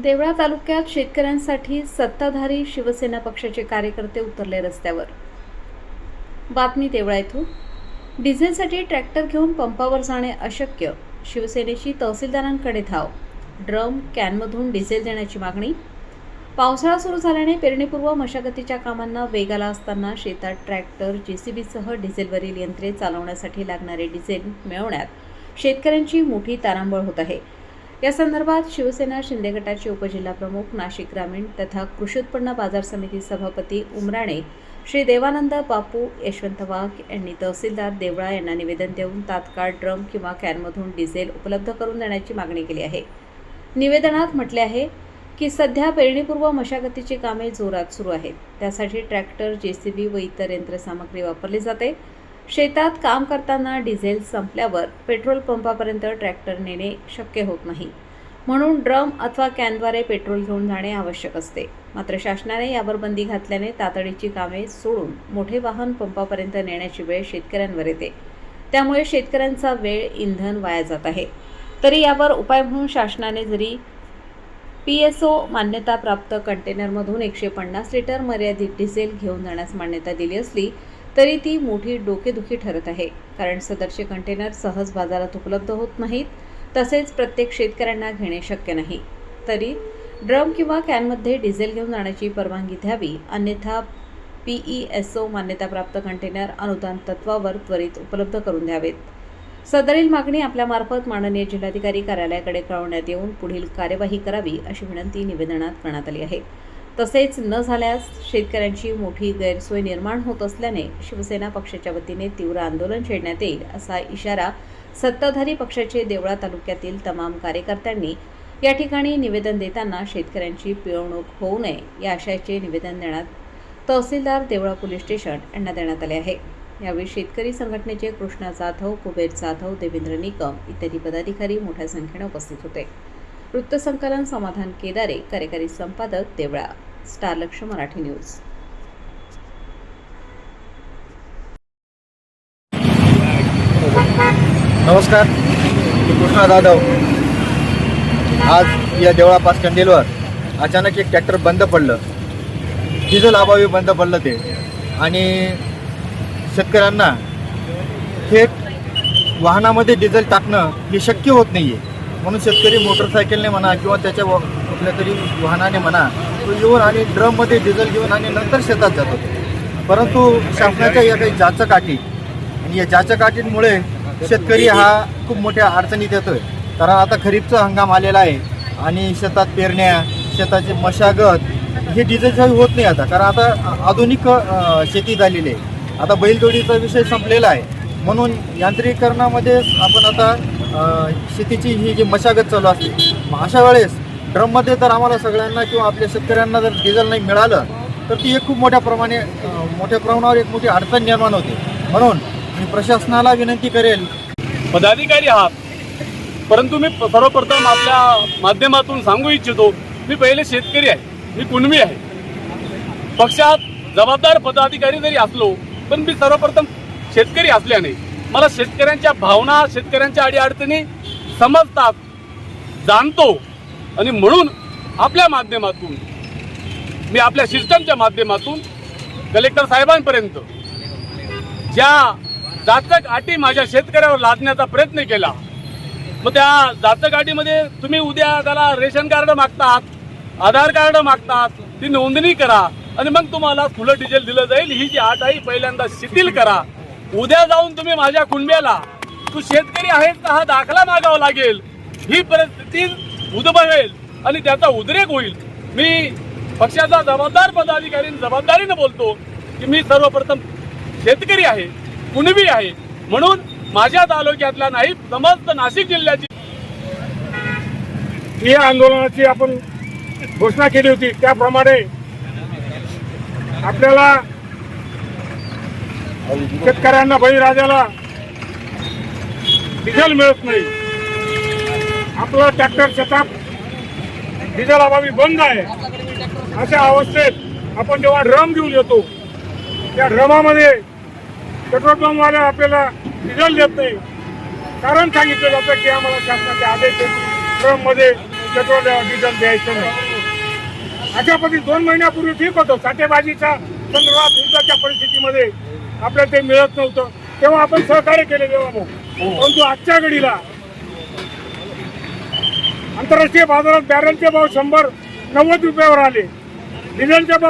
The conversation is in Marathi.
देवळा तालुक्यात शेतकऱ्यांसाठी सत्ताधारी शिवसेना पक्षाचे कार्यकर्ते उतरले रस्त्यावर। बातमी देवळा येथून। डिझेलसाठी ट्रॅक्टर घेऊन पंपावर जाणे अशक्य, शिवसेनेची तहसीलदारांकडे धाव। ड्रम कॅनमधून डिझेल देण्याची मागणी। पावसाळा सुरू झाल्याने पेरणीपूर्व मशागतीच्या कामांना वेग आला असताना शेतात ट्रॅक्टर जेसीबीसह डिझेलवरील यंत्रे चालवण्यासाठी लागणारे डिझेल मिळवण्यात शेतकऱ्यांची मोठी तारांबळ होत आहे। या संदर्भात शिवसेना शिंदे गटाचे उपजिल्हाप्रमुख नाशिक ग्रामीण तथा कृषी उत्पन्न बाजार समिती सभापती उमराणे श्री देवानंद बापू यशवंत वाघ यांनी तहसीलदार देवळा यांना निवेदन देऊन तात्काळ ड्रम किंवा कॅनमधून डिझेल उपलब्ध करून देण्याची मागणी केली आहे। निवेदनात म्हटले आहे की सध्या पेरणीपूर्व मशागतीची कामे जोरात सुरू आहेत। त्यासाठी ट्रॅक्टर, जेसीबी व इतर यंत्रसामग्री वापरली जाते। शेतात काम करताना डिझेल संपल्यावर पेट्रोल पंपापर्यंत ट्रॅक्टर नेणे शक्य होत नाही, म्हणून ड्रम अथवा कॅनद्वारे पेट्रोल घेऊन जाणे आवश्यक असते। मात्र शासनाने यावर बंदी घातल्याने तातडीची कामे सोडून मोठे वाहन पंपापर्यंत नेण्याची वेळ शेतकऱ्यांवर येते। त्यामुळे शेतकऱ्यांचा वेळ, इंधन वाया जात आहे। तरी यावर उपाय म्हणून शासनाने जरी PSO मान्यता प्राप्त कंटेनरमधून 150 लिटर मर्यादित डिझेल घेऊन जाण्यास मान्यता दिली असली तरी ती मोठी डोकेदुखी ठरत आहे। कारण सदरचे कंटेनर सहज बाजारात उपलब्ध होत नाहीत, तसेच प्रत्येक शेतकऱ्यांना घेणे शक्य नाही। तरी ड्रम किंवा कॅनमध्ये डिझेल घेऊन जाण्याची परवानगी द्यावी, अन्यथा PESO मान्यताप्राप्त कंटेनर अनुदान तत्वावर त्वरित उपलब्ध करून द्यावेत। सदरील मागणी आपल्यामार्फत माननीय जिल्हाधिकारी कार्यालयाकडे कळवण्यात येऊन पुढील कार्यवाही करावी अशी विनंती निवेदनात करण्यात आली आहे। तसेच न झाल्यास शेतकऱ्यांची मोठी गैरसोय निर्माण होत असल्याने शिवसेना पक्षाच्या वतीने तीव्र आंदोलन छेडण्यात येईल असा इशारा सत्ताधारी पक्षाचे देवळा तालुक्यातील तमाम कार्यकर्त्यांनी या ठिकाणी निवेदन देताना शेतकऱ्यांची पिळवणूक होऊ नये या आशयाचे निवेदन देण्यात तहसीलदार देवळा पोलीस स्टेशन यांना देण्यात आले आहे। यावेळी शेतकरी संघटनेचे कृष्णा जाधव, कुबेर जाधव, देवेंद्र निकम इत्यादी पदाधिकारी मोठ्या संख्येने उपस्थित होते। वृत्तसंकलन समाधान केदारे, कार्यकारी संपादक देवळा, स्टार लक्ष मराठी न्यूज। नमस्कार, मी कृष्णा जाधव। आज या देवळा पास कंडेलवर अचानक एक ट्रॅक्टर बंद पडलं, डिझेल अभावी बंद पडलं ते, आणि शेतकऱ्यांना थेट वाहनामध्ये डिझेल टाकणं हे शक्य होत नाही आहे। म्हणून शेतकरी मोटरसायकलने म्हणा किंवा त्याच्या कुठल्या तरी वाहनाने म्हणा तो येऊन आणि ड्रममध्ये डिझेल घेऊन आणि नंतर शेतात जातो। परंतु शासनाच्या या काही जाचकाठी आणि या जाचकाठींमुळे शेतकरी हा खूप मोठ्या अडचणीत येतोय। कारण आता खरीपचा हंगाम आलेला आहे आणि शेतात पेरण्या, शेताची मशागत हे डिझेलशिवाय होत नाही आता, कारण आता आधुनिक शेती झालेली आहे। आता बैलजोडीचा विषय संपलेला आहे, म्हणून यांत्रिकीकरणामध्ये आपण आता शेतीची ही जी मशागत चालू असते, अशा वेळेस ड्रममध्ये तर आम्हाला सगळ्यांना किंवा आपल्या शेतकऱ्यांना जर डिझेल नाही मिळालं तर ती एक खूप मोठ्या प्रमाणावर एक मोठी अडचण निर्माण होते। म्हणून मी प्रशासनाला विनंती करेल, पदाधिकारी आहात, परंतु मी सर्वप्रथम आपल्या माध्यमातून सांगू इच्छितो, मी पहिले शेतकरी आहे, मी कुणबी आहे। पक्षात जबाबदार पदाधिकारी जरी असलो पण मी सर्वप्रथम शेतकरी असल्याने मला शेतकऱ्यांच्या भावना, शेतकऱ्यांच्या अडीअडचणी समजतात, जाणतो, आणि म्हणून आपल्या माध्यमातून मी आपल्या सिस्टमच्या माध्यमातून कलेक्टर साहेबांपर्यंत ज्या जाचक अटी माझ्या शेतकऱ्यावर लादण्याचा प्रयत्न केला, मग त्या जाचक अटीमध्ये तुम्ही उद्या त्याला रेशन कार्ड मागतात, आधार कार्ड मागतात, ती नोंदणी करा आणि मग तुम्हाला खुलं डिझेल दिलं जाईल, ही जी अट आहे पहिल्यांदा शिथिल करा। उद्या जाऊन तुम्ही माझ्या कुणब्याला तू शेतकरी आहेस का हा दाखला मागावा लागेल, ही परिस्थिती उद्भवेल आणि त्याचा उद्रेक होईल। मी पक्षाचा जबाबदार पदाधिकारी जबाबदारीने बोलतो की मी सर्वप्रथम शेतकरी आहे, कुणबी आहे, म्हणून माझ्या तालुक्यातल्या नाही समस्त नाशिक जिल्ह्याची या आंदोलनाची आपण घोषणा केली होती, त्याप्रमाणे आपल्याला शेतकऱ्यांना, बळीराजाला डिझेल मिळत नाही। आपला ट्रॅक्टर शेतात डिझेल अभावी बंद आहे। अशा अवस्थेत आपण जेव्हा ड्रम घेऊन येतो, त्या ड्रमामध्ये पेट्रोल पंपवाले आपल्याला डिझेल देत नाही। कारण सांगितलं जातं की आम्हाला शासनाचे आदेश ड्रममध्ये पेट्रोल डिझेल द्यायचं नाही. अशा पद्धती 2 महिन्यापूर्वी ठीक होतं. साठेबाजीच्या संदर्भात युद्धाच्या परिस्थितीमध्ये आपल्याला ते मिळत नव्हतं, तेव्हा आपण सहकार्य केले तेव्हा भाऊ. परंतु आजच्या घडीला आंतरराष्ट्रीय बाजारात बॅरलचे भाव 190 रुपयावर आले, डिझेलचे भाव